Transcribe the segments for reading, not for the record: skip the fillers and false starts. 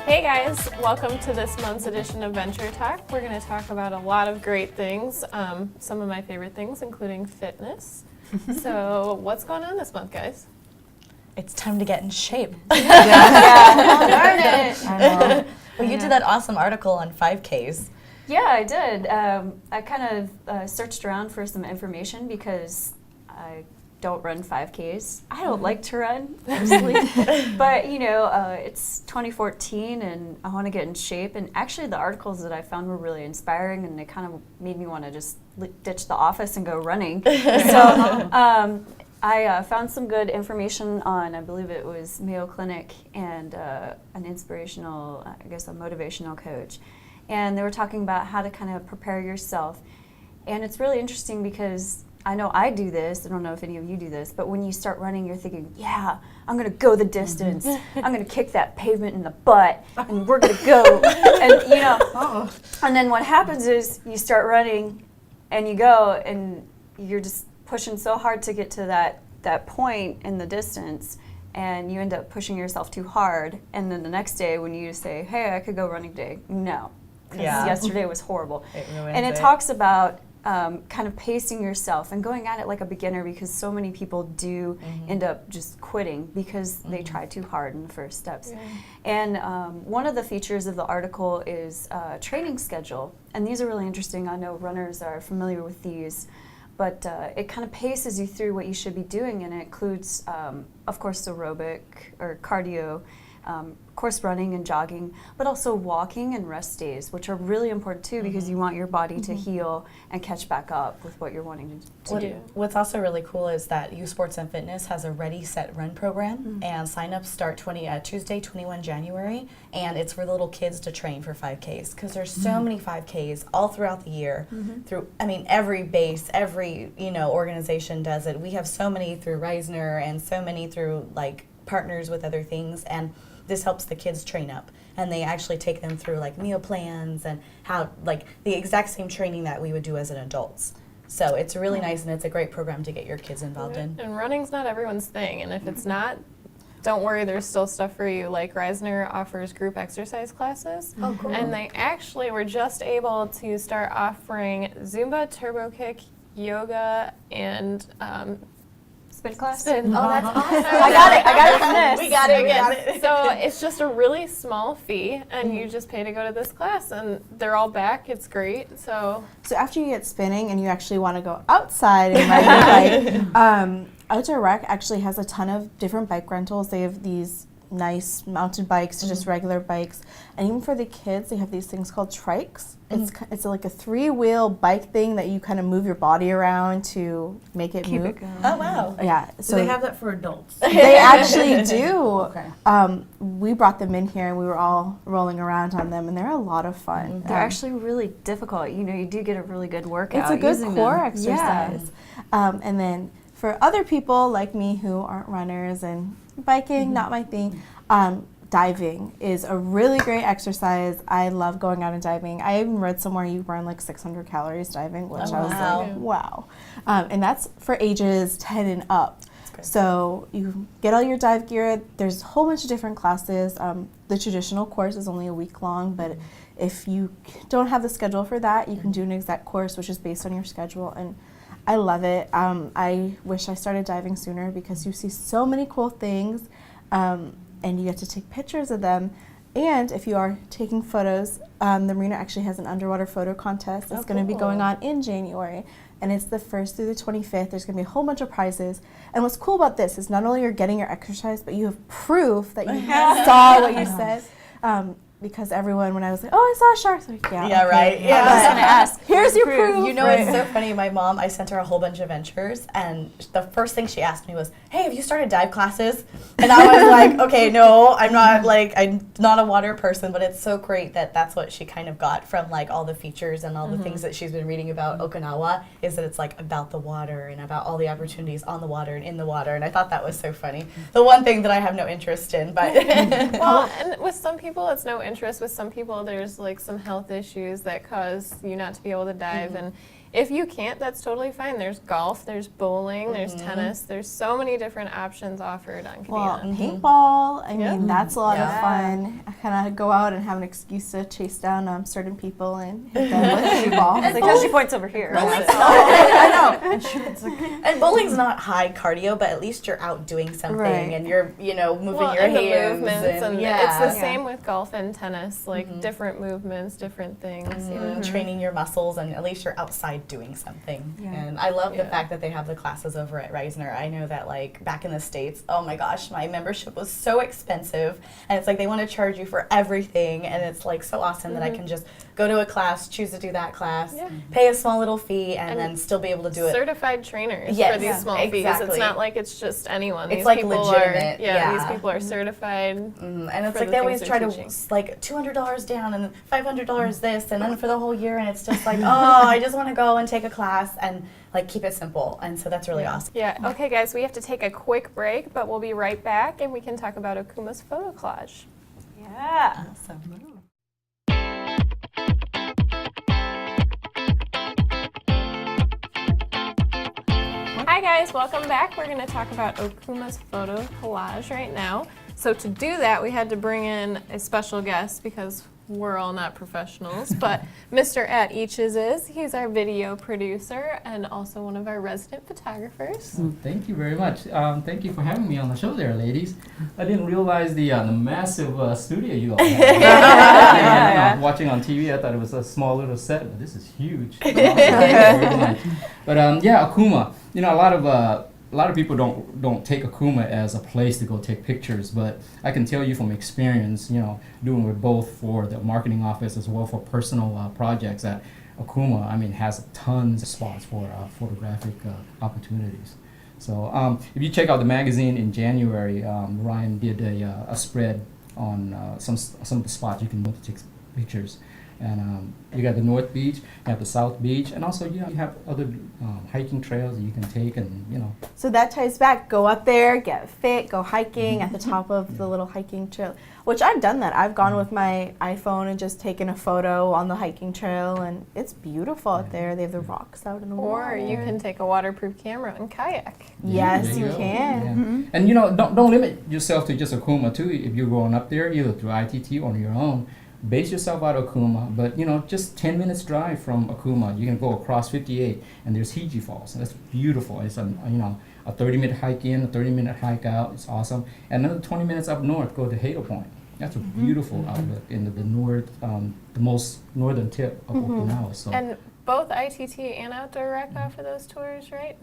Hey guys, welcome to this month's edition of Venture Talk. We're going to talk about a lot of great things, some of my favorite things, including fitness. So what's going on this month, guys? It's time to get in shape. Darn it! I know. Well, you did that awesome article on 5Ks. Yeah, I did. I kind of searched around for some information because I don't run 5Ks. I don't like to run, personally. But, you know, it's 2014 and I want to get in shape. And actually the articles that I found were really inspiring and they kind of made me want to just ditch the office and go running. So I found some good information on, I believe it was Mayo Clinic and an inspirational, I guess a motivational coach. And they were talking about how to kind of prepare yourself. And it's really interesting because I know I do this, I don't know if any of you do this, but when you start running, you're thinking, yeah, I'm gonna go the distance. I'm gonna kick that pavement in the butt, and we're gonna go. And you know, and then what happens is you start running, and you go, and you're just pushing so hard to get to that point in the distance, and you end up pushing yourself too hard. And then the next day, when you say, hey, I could go running today, no, because yesterday was horrible. And it talks about kind of pacing yourself and going at it like a beginner, because so many people do end up just quitting because they try too hard in the first steps. And one of the features of the article is training schedule, and these are really interesting. I know runners are familiar with these, but it kind of paces you through what you should be doing, and it includes, of course, aerobic or cardio, of course running and jogging, but also walking and rest days, which are really important too, because you want your body to heal and catch back up with what you're wanting to do. What's also really cool is that U Sports and Fitness has a Ready, Set, Run program, and signups start Tuesday, 21 January, and it's for little kids to train for 5Ks, because there's so many 5Ks all throughout the year. Through, I mean, every base, every organization does it. We have so many through Reisner and so many through like partners with other things, and this helps the kids train up, and they actually take them through like meal plans and how like the exact same training that we would do as an adults. So it's really nice, and it's a great program to get your kids involved in. And running's not everyone's thing, and if it's not, don't worry, there's still stuff for you. Like Reisner offers group exercise classes, and they actually were just able to start offering Zumba, Turbo Kick, yoga, and Spin class? Oh, that's awesome. I got it from this. We got it. So it's just a really small fee, and you just pay to go to this class, and they're all back. It's great. So after you get spinning and you actually want to go outside and ride your bike, Outdoor Rec actually has a ton of different bike rentals. They have these nice mountain bikes to just regular bikes, and even for the kids, they have these things called trikes. It's like a 3-wheel bike thing that you kind of move your body around to make it Keep move. it going. Oh wow! Yeah, So they have that for adults. they actually do. Okay. We brought them in here and we were all rolling around on them, and they're a lot of fun. They're actually really difficult. You know, you do get a really good workout. It's a good using core them. exercise. And then for other people like me who aren't runners and biking, not my thing, diving is a really great exercise. I love going out and diving. I even read somewhere you burn like 600 calories diving, which I was like, wow. And that's for ages 10 and up. So you get all your dive gear. There's a whole bunch of different classes. The traditional course is only a week long, but if you don't have the schedule for that, you can do an exact course, which is based on your schedule. And I love it. I wish I started diving sooner, because you see so many cool things, and you get to take pictures of them. And if you are taking photos, the marina actually has an underwater photo contest that's going to be going on in January. And it's the 1st through the 25th. There's going to be a whole bunch of prizes. And what's cool about this is not only you're getting your exercise, but you have proof that you saw what you said. Because everyone, when I was like, oh, I saw a shark, they're like, Yeah, right. Yeah. I was going to ask. Here's your proof. You know, it's so funny. My mom, I sent her a whole bunch of ventures, and the first thing she asked me was, hey, have you started dive classes? And I was like, okay, no, I'm not a water person, but it's so great that that's what she kind of got from like all the features and all the things that she's been reading about Okinawa, is that it's like about the water and about all the opportunities on the water and in the water. And I thought that was so funny. The one thing that I have no interest in, but well, and with some people it's no interest. With some people there's like some health issues that cause you not to be able to dive, and if you can't, that's totally fine. There's golf, there's bowling, there's tennis. There's so many different options offered on Well, Kadena. paintball, I Yeah. mean, that's a lot of Yeah. fun. I kind of go out and have an excuse to chase down certain people and hit them with shoe balls. It's like, how she points over here. I know. And bowling's not high cardio, but at least you're out doing something Right. and you're, moving Well, your and the hands. movements, and yeah. it's the same with golf and tennis, like different movements, different things. You know? Training your muscles, and at least you're outside doing something. Yeah. And I love the Yeah. fact that they have the classes over at Reisner. I know that like back in the States, oh my gosh, my membership was so expensive, and it's like they want to charge you for everything, and it's like so awesome that I can just go to a class, choose to do that class, Yeah. pay a small little fee, and And then still be able to do it. Certified trainers Yes, for these yeah, small fees. It's exactly. not like it's just anyone. It's These like people legitimate, Are, yeah, these yeah. people are certified. And it's for like the they always things try they're to teaching. like $200 down and $500 this, and then for the whole year, and it's just like, oh, I just want to go and take a class and like keep it simple, and so that's really awesome. Yeah. Okay, guys, we have to take a quick break, but we'll be right back, and we can talk about Okuma's photo collage. Yeah. Awesome. Hi guys, welcome back. We're going to talk about Okuma's photo collage right now. So to do that, we had to bring in a special guest because we're all not professionals, but Mr. At Eaches is. He's our video producer and also one of our resident photographers. Thank you very much. Thank you for having me on the show there, ladies. I didn't realize the massive studio you all have. Watching on TV, I thought it was a small little set, but this is huge. Thank you very much. But yeah, Okuma. You know, a lot of people don't take Okuma as a place to go take pictures, but I can tell you from experience, doing with both for the marketing office as well for personal projects, that Okuma, has tons of spots for photographic opportunities. So if you check out the magazine in January, Ryan did a spread on some of the spots you can go to take pictures. And you got the North Beach, you have the South Beach, and also you have other hiking trails that you can take, and So that ties back. Go up there, get fit, go hiking at the top of the little hiking trail, which I've done that. I've gone with my iPhone and just taken a photo on the hiking trail, and it's beautiful out there. They have the rocks out in the water. Or you can take a waterproof camera and kayak. Yes, There you go. can. Yeah. And don't limit yourself to just Okuma too. If you're going up there, either through ITT or on your own, base yourself out of Okuma. But just 10 minutes drive from Okuma, you can go across 58, and there's Hiji Falls. And that's beautiful. It's a 30-minute hike in, a 30-minute hike out. It's awesome. And another 20 minutes up north, go to Hato Point. That's a beautiful outlook into the north, the most northern tip of Okinawa. So. And both ITT and Outdoor Rec offer those tours, right?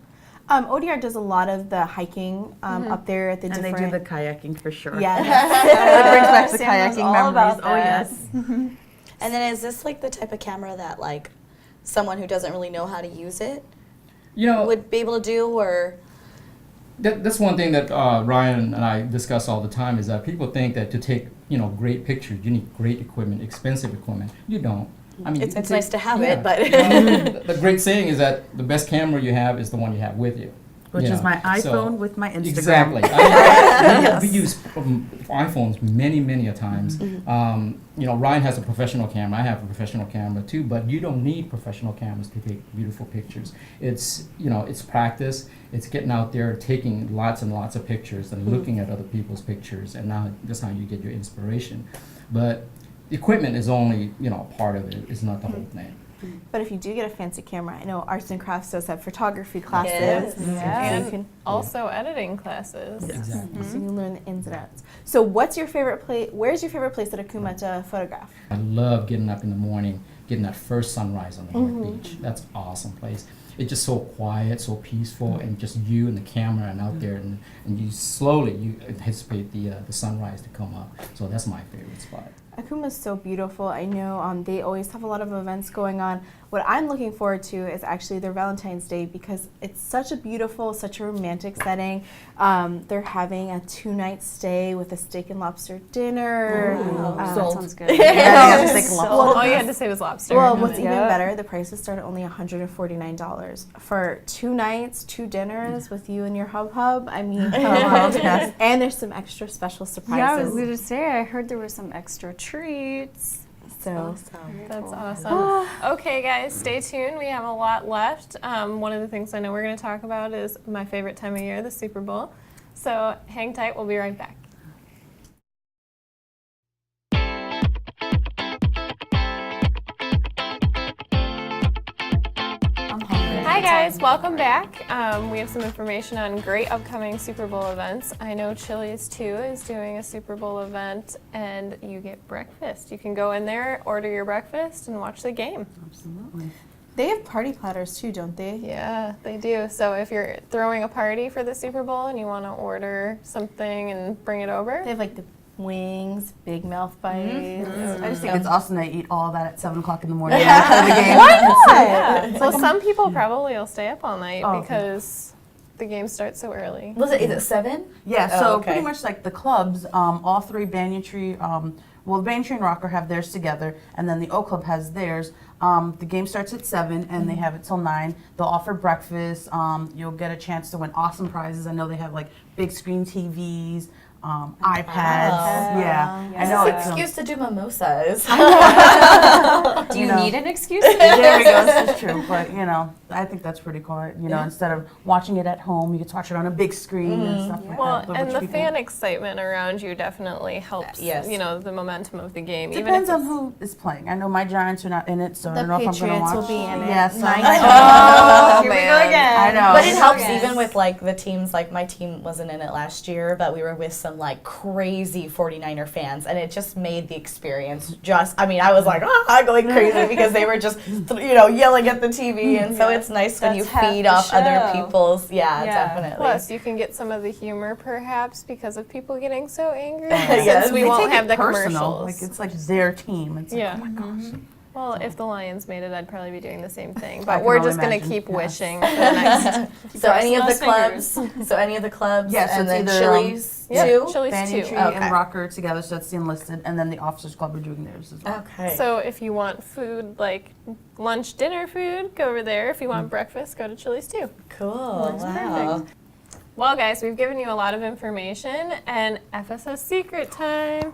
ODR does a lot of the hiking up there at the And different. they do the kayaking for sure. Yes. It brings back the Sam knows kayaking all memories. about Oh, that. yes. And then is this like the type of camera that like someone who doesn't really know how to use it would be able to do, or? That's one thing that Ryan and I discuss all the time, is that people think that to take great pictures you need great equipment, expensive equipment. You don't. It's nice to have it, but the great saying is that the best camera you have is the one you have with you. Which is my So- iPhone with my Instagram. Exactly. We use iPhones many a times. Ryan has a professional camera. I have a professional camera too. But you don't need professional cameras to take beautiful pictures. It's it's practice. It's getting out there, taking lots and lots of pictures, and looking at other people's pictures, and now that's how you get your inspiration. But equipment is only part of it. It's not the whole thing. But if you do get a fancy camera, I know Arts and Crafts does have photography classes. Yes. So you And can also editing classes. Exactly. so you can learn the ins and outs. So what's your favorite place? Where's your favorite place at Okuma to photograph? I love getting up in the morning, getting that first sunrise on the North Beach. That's an awesome place. It's just so quiet, so peaceful, and just you and the camera and out there, and you slowly anticipate the sunrise to come up. So that's my favorite spot. Okuma is so beautiful. I know they always have a lot of events going on. What I'm looking forward to is actually their Valentine's Day, because it's such a beautiful, such a romantic setting. They're having a 2-night stay with a steak and lobster dinner. That sounds good. Yeah, steak and lobster. All you had to say was lobster. Well, what's even Yeah. better, the prices start at only $149 for 2 nights, 2 dinners with you and your hub. I mean, and there's some extra special surprises. Yeah, I was going to say, I heard there were some extra treats. So That's awesome. Okay, guys, stay tuned. We have a lot left. One of the things I know we're going to talk about is my favorite time of year, the Super Bowl. So hang tight. We'll be right back. Hi guys, welcome back. We have some information on great upcoming Super Bowl events. I know Chili's too is doing a Super Bowl event and you get breakfast. You can go in there, order your breakfast, and watch the game. Absolutely. they have party platters too, don't they? Yeah, they do. So if you're throwing a party for the Super Bowl and you want to order something and bring it over, They have like the wings, big mouth bites. I just think it's awesome that you eat all that at 7 o'clock in the morning. Before the game. yeah. Well, some people probably will stay up all night Oh, because the game starts so early. Is it 7? Yeah, Oh, so okay. pretty much like the clubs, all three, Banyan Tree, well, Banyan Tree and Rocker have theirs together, and then the O Club has theirs. The game starts at 7, and they have it till 9. They'll offer breakfast. You'll get a chance to win awesome prizes. I know they have like big screen TVs, iPads. Yeah, I know It's it's an excuse to do mimosas. Do you know. need an excuse? There we go. This is true, but you know, I think that's pretty cool. You know, instead of watching it at home, you get to watch it on a big screen and stuff like Well, that. But and which the people- fan excitement around you definitely helps, Yes. you know, the momentum of the game. Depends on who is playing. I know my Giants are not in it, so I The don't know if I'm going to Patriots watch. will be in it. Yes, Nice. Oh, Here we go man. again. I know. But it helps Okay. even with like the teams, like my team wasn't in it last year, but we were with some like crazy 49er fans, and it just made the experience I mean, I was like, going crazy because they were just, yelling at the TV, and so it's nice when you That's half feed the off other show. people's, Yeah. definitely. Plus, you can get some of the humor, perhaps, because of people getting so angry. Yes. Since we They won't take have it the personal. commercials. Like it's like their team. It's Yeah. like, oh my gosh. Well, if the Lions made it, I'd probably be doing the same thing. I But can we're only just going to imagine. keep Yes. wishing for the next. so any of the Cross clubs, so any of the clubs, Yes, and it's then either, Chili's Yeah, too. Chili's Banyan too. Tree Okay. and Rocker together, so that's the enlisted, and then the Officers Club are doing theirs as well. Okay. So if you want food, like lunch, dinner food, go over there. If you want breakfast, go to Chili's too. cool. Wow. Well, guys, we've given you a lot of information, and FSS secret time.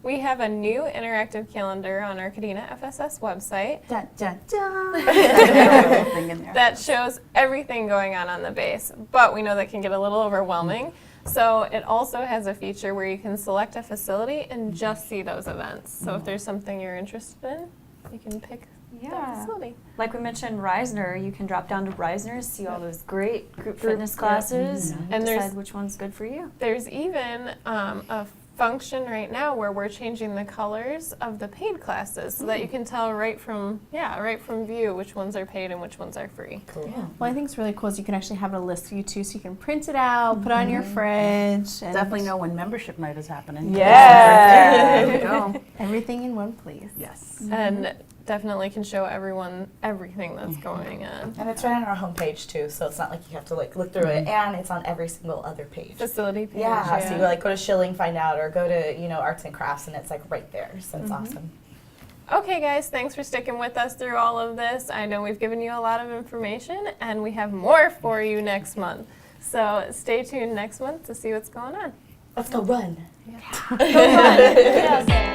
We have a new interactive calendar on our Kadena FSS website Dun, dun, dun. Everything in there. that shows everything going on the base, but we know that can get a little overwhelming. So it also has a feature where you can select a facility and just see those events. So if there's something you're interested in, you can pick that Yeah. facility. Like we mentioned, Reisner, you can drop down to Reisner, see all those great group fitness classes, And there's- decide which one's good for you. There's even a function right now where we're changing the colors of the paid classes so that you can tell right from view which ones are paid and which ones are free. Cool. Well, I think it's really cool is you can actually have a list for you too, so you can print it out, put it on your fridge, and Definitely know when membership night is happening. Yeah. There we go. everything in one place. Yes. And definitely can show everyone everything that's going on. And it's right on our homepage too, so it's not like you have to like look through it, and it's on every single other page. Facility page. Yeah, so you like go to Schilling, find out, or go to Arts and Crafts, and it's like right there. So it's awesome. Okay, guys, thanks for sticking with us through all of this. I know we've given you a lot of information, and we have more for you next month. So stay tuned next month to see what's going on. Let's go run. Yeah.